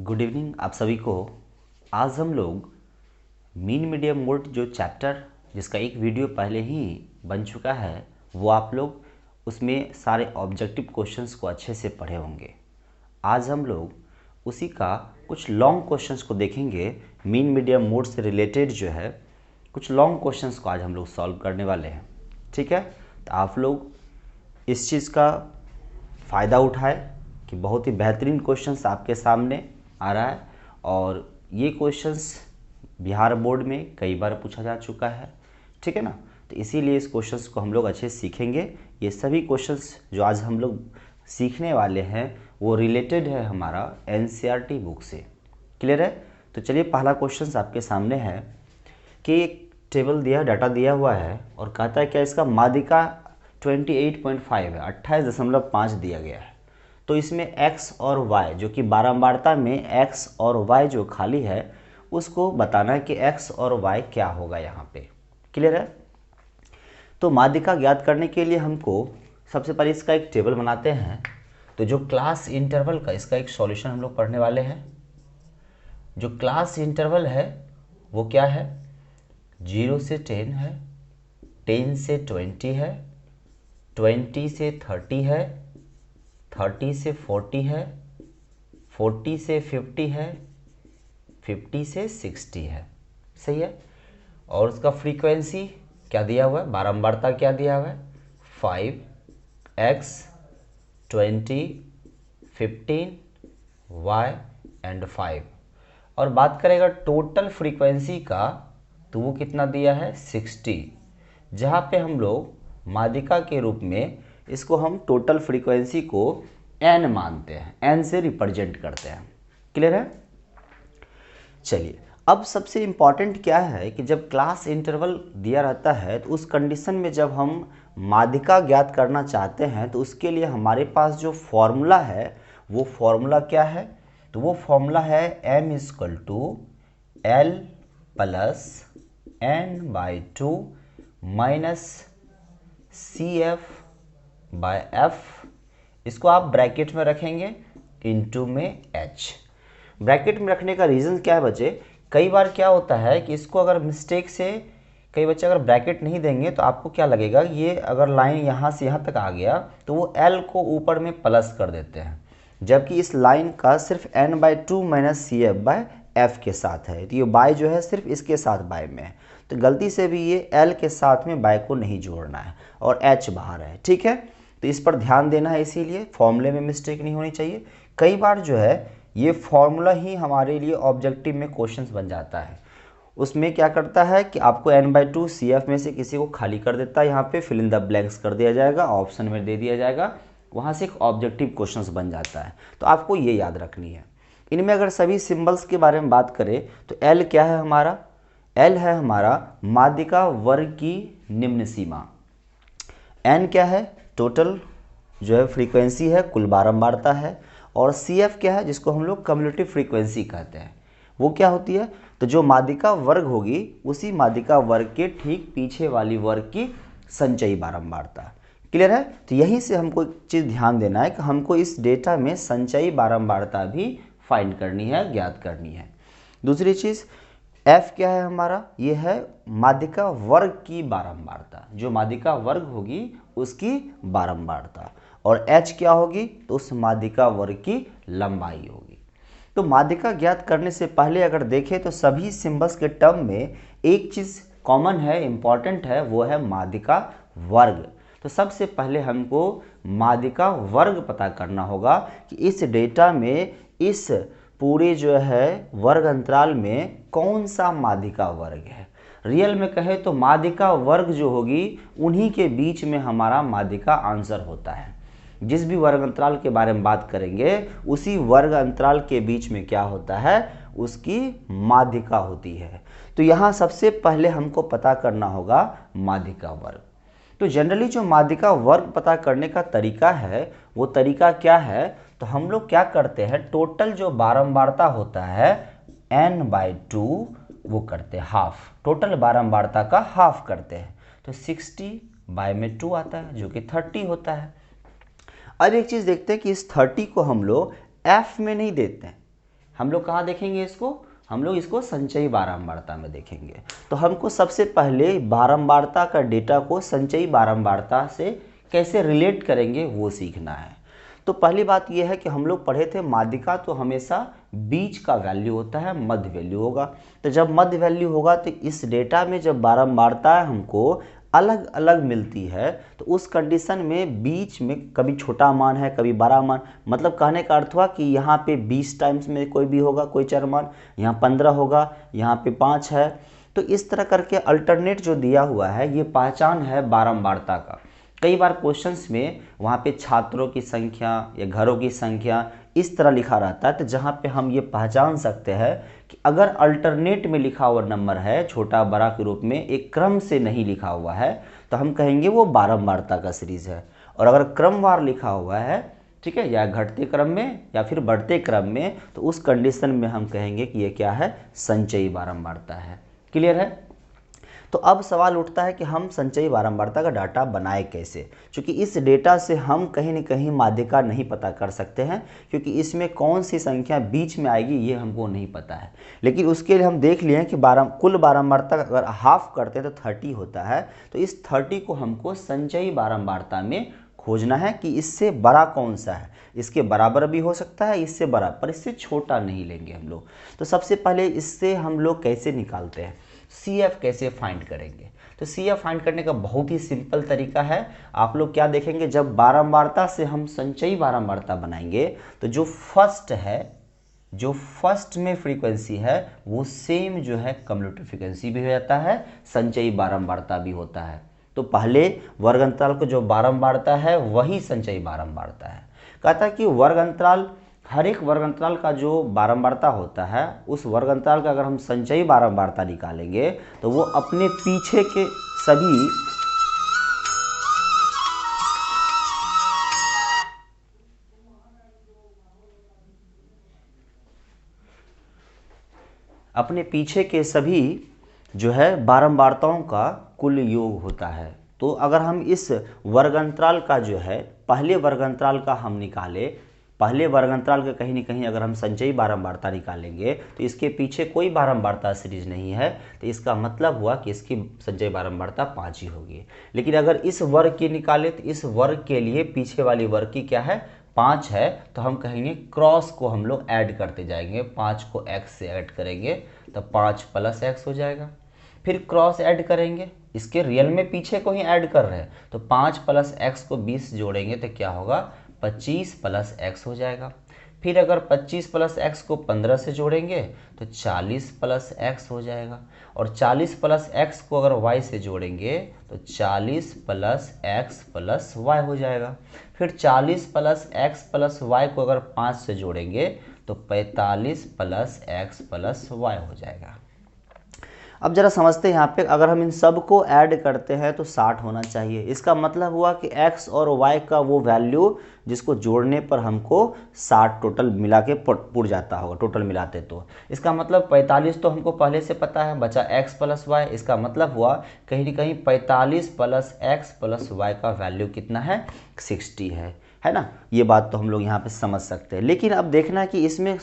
Good evening आप सभी को। आज हम लोग मीन मीडियम मोड जो चैप्टर जिसका एक वीडियो पहले ही बन चुका है वो आप लोग उसमें सारे ऑब्जेक्टिव क्वेश्चंस को अच्छे से पढ़े होंगे। आज हम लोग उसी का कुछ लॉन्ग क्वेश्चंस को देखेंगे। मीन मीडियम मोड से रिलेटेड जो है कुछ लॉन्ग क्वेश्चंस को आज हम लोग सॉल्व करने वाले हैं। ठीक है, तो आप लोग इस चीज़ का फ़ायदा उठाए कि बहुत ही बेहतरीन क्वेश्चंस आपके सामने आ रहा है और ये क्वेश्चंस बिहार बोर्ड में कई बार पूछा जा चुका है। ठीक है ना, तो इसीलिए इस क्वेश्चंस को हम लोग अच्छे से सीखेंगे। ये सभी क्वेश्चंस जो आज हम लोग सीखने वाले हैं वो रिलेटेड है हमारा एनसीईआरटी बुक से। क्लियर है? तो चलिए पहला क्वेश्चन आपके सामने है कि एक टेबल दिया डाटा दिया हुआ है और कहता है क्या इसका माध्यिका 28.5 है, 28.5 दिया गया है। तो इसमें x और y जो कि बारंबारता में x और y जो खाली है उसको बताना है कि x और y क्या होगा यहाँ पे। क्लियर है? तो माध्यिका ज्ञात करने के लिए हमको सबसे पहले इसका एक टेबल बनाते हैं। तो जो क्लास इंटरवल का इसका एक सॉल्यूशन हम लोग पढ़ने वाले हैं। जो क्लास इंटरवल है वो क्या है? 0 से 10 है, 10 से 20 है, 20 से 30 है, 30 से 40 है, 40 से 50 है, 50 से 60 है। सही है? और उसका फ्रीक्वेंसी क्या दिया हुआ है? बारंबारता क्या दिया हुआ है? 5x 20 15 y and 5। और बात करेगा टोटल फ्रीक्वेंसी का तो वो कितना दिया है? 60। जहाँ पे हम लोग माध्यिका के रूप में इसको हम टोटल फ्रीक्वेंसी को n मानते हैं, n से रिप्रेजेंट करते हैं। क्लियर है? चलिए, अब सबसे इम्पॉर्टेंट क्या है कि जब क्लास इंटरवल दिया रहता है तो उस कंडीशन में जब हम माध्यिका ज्ञात करना चाहते हैं तो उसके लिए हमारे पास जो फॉर्मूला है वो फॉर्मूला क्या है? तो वो फॉर्मूला है m = l plus n/2 minus CF/F। इसको आप ब्रैकेट में रखेंगे इनटू में h। ब्रैकेट में रखने का रीज़न क्या है बच्चे? कई बार क्या होता है कि इसको अगर मिस्टेक से कई बच्चे अगर ब्रैकेट नहीं देंगे तो आपको क्या लगेगा, ये अगर लाइन यहाँ से यहाँ तक आ गया तो वो l को ऊपर में प्लस कर देते हैं, जबकि इस लाइन का सिर्फ n/2 माइनस CF/F के साथ है। तो ये बाय जो है सिर्फ इसके साथ बाय में है, तो गलती से भी ये l के साथ में बाय को नहीं जोड़ना है और h बाहर है। ठीक है, तो इस पर ध्यान देना है, इसीलिए फॉर्मूले में मिस्टेक नहीं होनी चाहिए। कई बार जो है ये फॉर्मूला ही हमारे लिए ऑब्जेक्टिव में क्वेश्चंस बन जाता है। उसमें क्या करता है कि आपको n/2 CF में से किसी को खाली कर देता है, यहाँ पे फिल इन द ब्लैंक्स कर दिया जाएगा, ऑप्शन में दे दिया जाएगा, वहाँ से एक ऑब्जेक्टिव क्वेश्चंस बन जाता है। तो आपको ये याद रखनी है। इनमें अगर सभी सिंबल्स के बारे में बात करें तो L क्या है हमारा? L है हमारा माध्यिका वर्ग की निम्न सीमा। N क्या है? टोटल जो है फ्रीक्वेंसी है, कुल बारंबारता है। और CF क्या है? जिसको हम लोग कम्युलेटिव फ्रीक्वेंसी कहते हैं। वो क्या होती है? तो जो माध्यिका वर्ग होगी उसी माध्यिका वर्ग के ठीक पीछे वाली वर्ग की संचयी बारंबारता। क्लियर है? तो यहीं से हमको एक चीज़ ध्यान देना है कि हमको इस डेटा में संचयी बारंबारता भी फाइंड करनी है, ज्ञात करनी है। दूसरी चीज़ F क्या है हमारा? ये है माध्यिका वर्ग की बारंबारता, जो माध्यिका वर्ग होगी उसकी बारंबारता। और H क्या होगी? तो उस माध्यिका वर्ग की लंबाई होगी। तो माध्यिका ज्ञात करने से पहले अगर देखें तो सभी सिंबल्स के टर्म में एक चीज़ कॉमन है, इम्पॉर्टेंट है, वो है माध्यिका वर्ग। तो सबसे पहले हमको माध्यिका वर्ग पता करना होगा कि इस डेटा में इस पूरे जो है वर्ग अंतराल में कौन सा माध्यिका वर्ग है। रियल में कहे तो माध्यिका वर्ग जो होगी उन्हीं के बीच में हमारा माध्यिका आंसर होता है। जिस भी वर्ग अंतराल के बारे में बात करेंगे उसी वर्ग अंतराल के बीच में क्या होता है? उसकी माध्यिका होती है। तो यहाँ सबसे पहले हमको पता करना होगा माध्यिका वर्ग। तो जनरली जो माध्यिका वर्ग पता करने का तरीका है वो तरीका क्या है? तो हम लोग क्या करते हैं, टोटल जो बारंबारता होता है n/2 वो करते हैं हाफ, टोटल बारंबारता का हाफ करते हैं। तो 60/2 आता है जो कि 30 होता है। अब एक चीज़ देखते हैं कि इस 30 को हम लोग F में नहीं देते हैं, हम लोग कहाँ देखेंगे इसको, हम लोग इसको संचयी बारंबारता में देखेंगे। तो हमको सबसे पहले बारंबारता का डेटा को संचयी बारंबारता से कैसे रिलेट करेंगे वो सीखना है। तो पहली बात यह है कि हम लोग पढ़े थे माध्यिका तो हमेशा बीच का वैल्यू होता है, मध्य वैल्यू होगा। तो जब मध्य वैल्यू होगा तो इस डेटा में जब बारंबारता हमको अलग अलग मिलती है तो उस कंडीशन में बीच में कभी छोटा मान है कभी बड़ा मान, मतलब कहने का अर्थ हुआ कि यहाँ पे 20 टाइम्स में कोई भी होगा कोई चर मान, यहाँ 15 होगा, यहाँ पे 5 है। तो इस तरह करके अल्टरनेट जो दिया हुआ है ये पहचान है बारंबारता का। कई बार क्वेश्चंस में वहाँ पे छात्रों की संख्या या घरों की संख्या इस तरह लिखा रहता है, तो जहाँ पे हम ये पहचान सकते हैं कि अगर अल्टरनेट में लिखा हुआ नंबर है छोटा बड़ा के रूप में, एक क्रम से नहीं लिखा हुआ है, तो हम कहेंगे वो बारंबारता का सीरीज है। और अगर क्रमवार लिखा हुआ है, ठीक है, या घटते क्रम में या फिर बढ़ते क्रम में, तो उस कंडीशन में हम कहेंगे कि ये क्या है, संचयी बारंबारता है। क्लियर है। तो अब सवाल उठता है कि हम संचयी बारंबारता का डाटा बनाए कैसे, क्योंकि इस डेटा से हम कहीं न कहीं माध्यिका नहीं पता कर सकते हैं, क्योंकि इसमें कौन सी संख्या बीच में आएगी ये हमको नहीं पता है। लेकिन उसके लिए हम देख लिए कि कुल बारंबारता अगर हाफ करते हैं तो 30 होता है। तो इस 30 को हमको संचयी बारंबारता में खोजना है कि इससे बड़ा कौन सा है। इसके बराबर भी हो सकता है, इससे बड़ा, पर इससे छोटा नहीं लेंगे हम लोग। तो सबसे पहले इससे हम लोग कैसे निकालते हैं, CF कैसे फाइंड करेंगे। तो CF फाइंड करने का बहुत ही सिंपल तरीका है। आप लोग क्या देखेंगे, जब बारंबारता से हम संचयी बारंबारता बनाएंगे तो जो फर्स्ट है, जो फर्स्ट में फ्रीक्वेंसी है वो सेम जो है कम्यूटेटिव फ्रीक्वेंसी भी हो जाता है, संचयी बारंबारता भी होता है। तो पहले वर्ग अंतराल को जो बारंबारता है वही संचयी बारंबारता है। कहता है कि वर्ग अंतराल, हर एक वर्ग अंतराल का जो बारंबारता होता है उस वर्ग अंतराल का अगर हम संचयी बारंबारता निकालेंगे तो वो अपने पीछे के सभी जो है बारंबारताओं का कुल योग होता है। तो अगर हम इस वर्ग अंतराल का जो है पहले वर्ग अंतराल का हम निकाले, पहले वर्ग अंतराल का कहीं ना कहीं अगर हम संचयी बारंबारता निकालेंगे तो इसके पीछे कोई बारंबारता सीरीज नहीं है, तो इसका मतलब हुआ कि इसकी संचयी बारंबारता 5 ही होगी। लेकिन अगर इस वर्ग की निकाले तो इस वर्ग के लिए पीछे वाली वर्ग की क्या है, 5 है, तो हम कहेंगे क्रॉस को हम लोग ऐड करते जाएंगे, 5 को x से ऐड करेंगे तो 5 + x हो जाएगा। फिर क्रॉस ऐड करेंगे, इसके रियल में पीछे को ही ऐड कर रहे हैं, तो 5 + x को 20 जोड़ेंगे तो क्या होगा, 25 + x हो जाएगा। फिर अगर 25 + x को 15 से जोड़ेंगे तो 40 + x हो जाएगा। और 40 + x को अगर y से जोड़ेंगे तो 40 + x + y हो जाएगा। फिर 40 + x + y को अगर 5 से जोड़ेंगे तो 45 + x + y हो जाएगा। अब जरा समझते हैं यहाँ पे, अगर हम इन सब को ऐड करते हैं तो 60 होना चाहिए। इसका मतलब हुआ कि x और y का वो वैल्यू जिसको जोड़ने पर हमको 60 टोटल मिला के पुर जाता होगा, टोटल मिलाते तो। इसका मतलब 45 तो हमको पहले से पता है, बचा x + y। इसका मतलब हुआ कहीं ना कहीं 45 + x + y का वैल्यू कितना है, 60 है ना। ये बात तो हम लोग यहाँ पे समझ सकते हैं। लेकिन अब देखना है कि इसमें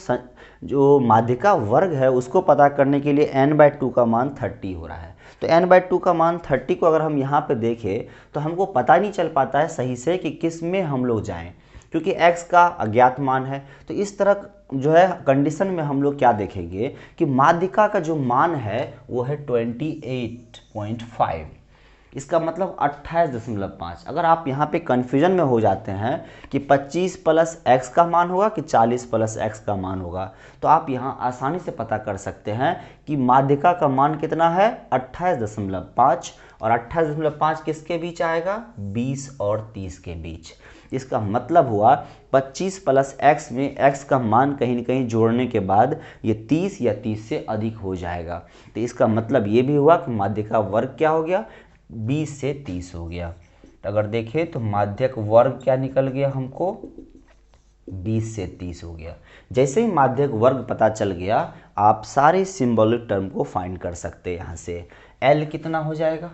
जो माध्यिका वर्ग है उसको पता करने के लिए n/2 का मान 30 हो रहा है। तो n/2 का मान 30 को अगर हम यहाँ पे देखें तो हमको पता नहीं चल पाता है सही से कि किस में हम लोग जाएं, क्योंकि x का अज्ञात मान है। तो इस तरह जो है कंडीशन में हम लोग क्या देखेंगे कि माध्यिका का जो मान है वो है 28.5। इसका मतलब 28.5। अगर आप यहाँ पे कन्फ्यूजन में हो जाते हैं कि 25 + x का मान होगा कि 40 + x का मान होगा, तो आप यहाँ आसानी से पता कर सकते हैं कि माध्यिका का मान कितना है, 28.5। और 28.5 किसके बीच आएगा, 20 और 30 के बीच। इसका मतलब हुआ 25 + x में x का मान कहीं ना कहीं जोड़ने के बाद ये 30 या 30 से अधिक हो जाएगा। तो इसका मतलब ये भी हुआ कि माध्यिका वर्ग क्या हो गया, 20 से 30 हो गया। तो अगर देखें तो माध्यक वर्ग क्या निकल गया हमको, 20 से 30 हो गया। जैसे ही माध्यक वर्ग पता चल गया आप सारे सिंबॉलिक टर्म को फाइंड कर सकते हैं। यहाँ से L कितना हो जाएगा,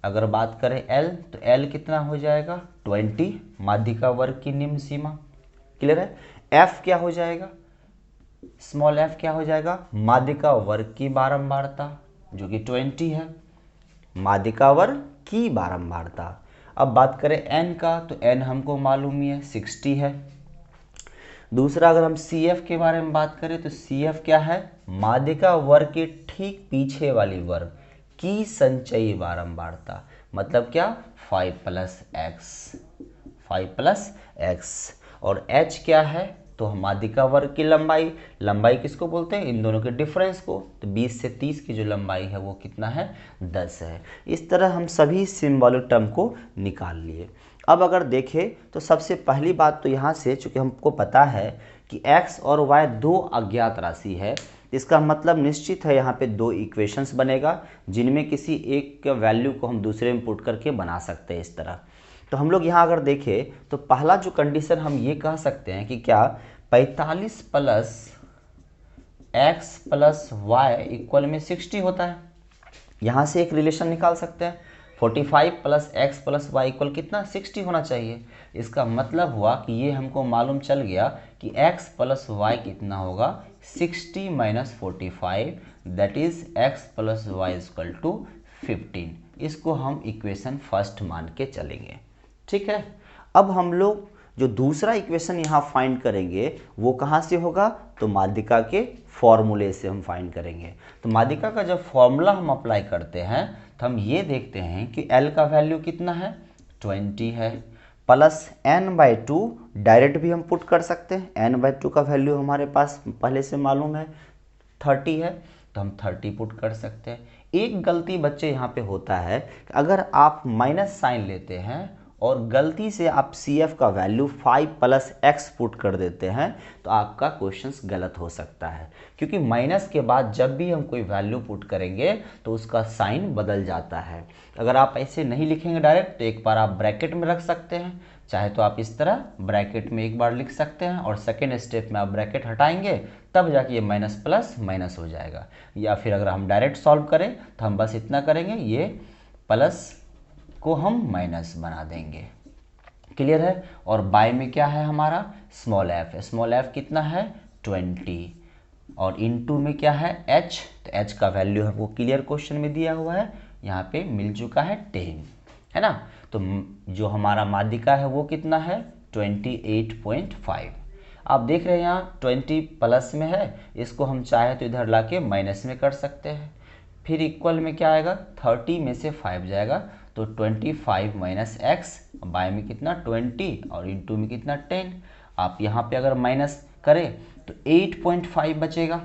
अगर बात करें L तो L कितना हो जाएगा, 20, माध्यिका वर्ग की निम्न सीमा। क्लियर है। F क्या हो जाएगा, स्मॉल f क्या हो जाएगा, माध्यिका वर्ग की बारंबारता जो कि 20 है, माध्यिका वर्ग की बारंबारता। अब बात करें n का, तो n हमको मालूम ही है 60 है। दूसरा अगर हम CF के बारे में बात करें तो CF क्या है, माध्यिका वर्ग के ठीक पीछे वाली वर्ग की संचयी बारंबारता, मतलब क्या 5 प्लस एक्स। और h क्या है, तो माध्यिका वर्ग की लंबाई, लंबाई किसको बोलते हैं, इन दोनों के डिफरेंस को, तो 20 से 30 की जो लंबाई है वो कितना है, 10 है। इस तरह हम सभी सिंबॉलिक टर्म को निकाल लिए। अब अगर देखें तो सबसे पहली बात तो यहाँ से, चूँकि हमको पता है कि x और y दो अज्ञात राशि है, इसका मतलब निश्चित है यहाँ पे दो इक्वेशंस बनेगा जिनमें किसी एक के वैल्यू को हम दूसरे में पुट करके बना सकते हैं इस तरह। तो हम लोग यहाँ अगर देखें तो पहला जो कंडीशन हम ये कह सकते हैं कि क्या 45 plus X plus Y equal में 60 होता है। यहाँ से एक रिलेशन निकाल सकते हैं, 45 plus X plus Y equal कितना, 60 होना चाहिए। इसका मतलब हुआ कि ये हमको मालूम चल गया कि x प्लस वाई कितना होगा, 60 minus 45, that is x plus Y equal to 15। इसको हम इक्वेशन फर्स्ट मान के चलेंगे, ठीक है। अब हम लोग जो दूसरा इक्वेशन यहाँ फाइंड करेंगे वो कहाँ से होगा, तो माध्यिका के फॉर्मूले से हम फाइंड करेंगे। तो माध्यिका का जब फॉर्मूला हम अप्लाई करते हैं तो हम ये देखते हैं कि L का वैल्यू कितना है, 20 है, प्लस n/2 डायरेक्ट भी हम पुट कर सकते हैं, n/2 का वैल्यू हमारे पास पहले से मालूम है 30 है, तो हम 30 पुट कर सकते हैं। एक गलती बच्चे यहाँ पे होता है, अगर आप माइनस साइन लेते हैं और गलती से आप CF का वैल्यू 5 प्लस एक्स पुट कर देते हैं तो आपका क्वेश्चंस गलत हो सकता है, क्योंकि माइनस के बाद जब भी हम कोई वैल्यू पुट करेंगे तो उसका साइन बदल जाता है। अगर आप ऐसे नहीं लिखेंगे डायरेक्ट तो एक बार आप ब्रैकेट में रख सकते हैं, चाहे तो आप इस तरह ब्रैकेट में एक बार लिख सकते हैं और सेकेंड स्टेप में आप ब्रैकेट हटाएंगे तब जाके ये माइनस प्लस माइनस हो जाएगा। या फिर अगर हम डायरेक्ट सॉल्व करें तो हम बस इतना करेंगे, ये प्लस को हम माइनस बना देंगे, क्लियर है। और बाय में क्या है हमारा, स्मॉल f कितना है 20, और इनटू में क्या है h, तो h का वैल्यू हमको क्लियर क्वेश्चन में दिया हुआ है, यहाँ पे मिल चुका है 10, है ना। तो जो हमारा माध्यिका है वो कितना है 28.5। आप देख रहे हैं यहाँ 20 प्लस में है, इसको हम चाहे तो इधर लाके माइनस में कर सकते हैं। फिर इक्वल में क्या आएगा, 30 में से 5 जाएगा तो 25 माइनस एक्स, बाय में कितना 20 और इनटू में कितना 10। आप यहाँ पे अगर माइनस करें तो 8.5 बचेगा,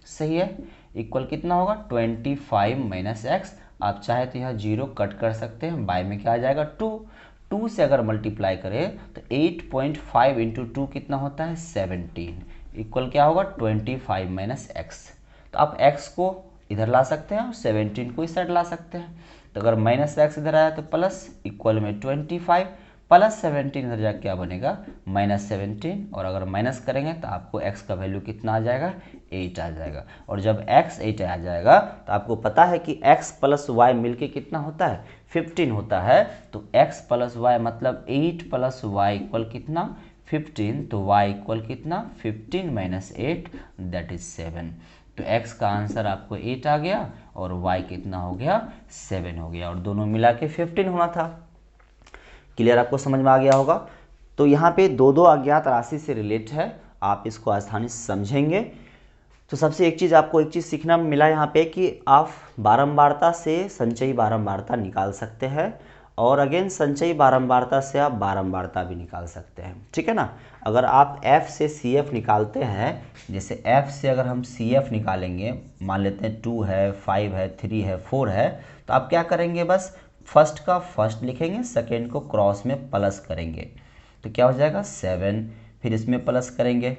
सही है। इक्वल कितना होगा 25 माइनस एक्स, आप चाहे तो यहाँ 0 कट कर सकते हैं, बाय में क्या आ जाएगा 2 से अगर मल्टीप्लाई करें तो 8.5 इंटू 2 कितना होता है 17, इक्वल क्या होगा 25 माइनस एक्स। तो आप x को इधर ला सकते हैं और 17 को इस साइड ला सकते हैं। तो अगर माइनस एक्स इधर आया तो प्लस, इक्वल में 25 प्लस 17 इधर जाके क्या बनेगा माइनस 17, और अगर माइनस करेंगे तो आपको x का वैल्यू कितना आ जाएगा 8 आ जाएगा। और जब x 8 आ जाएगा तो आपको पता है कि x प्लस वाई मिलके कितना होता है 15 होता है। तो x प्लस वाई मतलब 8 प्लस वाई इक्वल कितना 15, तो y इक्वल कितना 15 माइनस 8 दैट इज 7। तो x का आंसर आपको 8 आ गया और y कितना हो गया 7 हो गया, और दोनों मिला के 15 होना था। क्लियर, आपको समझ में आ गया होगा। तो यहाँ पे दो अज्ञात राशि से रिलेट है, आप इसको आसानी से समझेंगे। तो सबसे एक चीज़ सीखना मिला यहाँ पे कि आप बारंबारता से संचयी बारंबारता निकाल सकते हैं, और अगेन संचयी बारंबारता से आप बारंबारता भी निकाल सकते हैं, ठीक है ना। अगर आप f से CF निकालते हैं, जैसे f से अगर हम CF निकालेंगे, मान लेते हैं 2 है 5 है 3 है 4 है, तो आप क्या करेंगे, बस फर्स्ट का फर्स्ट लिखेंगे, सेकेंड को क्रॉस में प्लस करेंगे तो क्या हो जाएगा 7, फिर इसमें प्लस करेंगे,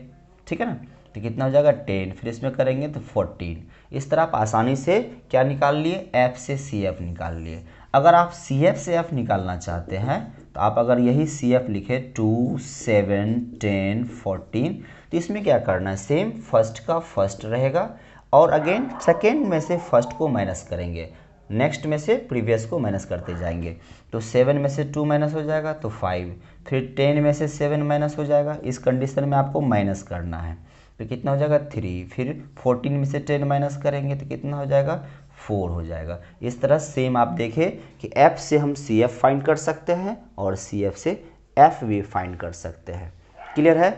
ठीक है ना, तो कितना हो जाएगा 10, फिर इसमें करेंगे तो 14। इस तरह आप आसानी से क्या निकाल लिए, f से CF निकाल लिए। अगर आप CF से f निकालना चाहते हैं तो आप अगर यही CF लिखे 2, 7, 10, 14, तो इसमें क्या करना है, सेम फर्स्ट का फर्स्ट रहेगा और अगेन सेकेंड में से फर्स्ट को माइनस करेंगे, नेक्स्ट में से प्रीवियस को माइनस करते जाएंगे। तो 7 में से 2 माइनस हो जाएगा तो 5, फिर 10 में से 7 माइनस हो जाएगा। इस कंडीशन में आपको माइनस करना है, फिर कितना हो जाएगा 3, फिर 14 में से 10 माइनस करेंगे तो कितना हो जाएगा 4 हो जाएगा। इस तरह सेम आप देखें कि F से हम CF फाइंड कर सकते हैं और CF से F भी फाइंड कर सकते हैं। क्लियर है,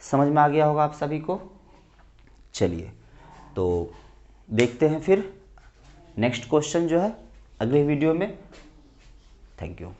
समझ में आ गया होगा आप सभी को। चलिए तो देखते हैं फिर नेक्स्ट क्वेश्चन जो है अगले वीडियो में। Thank you.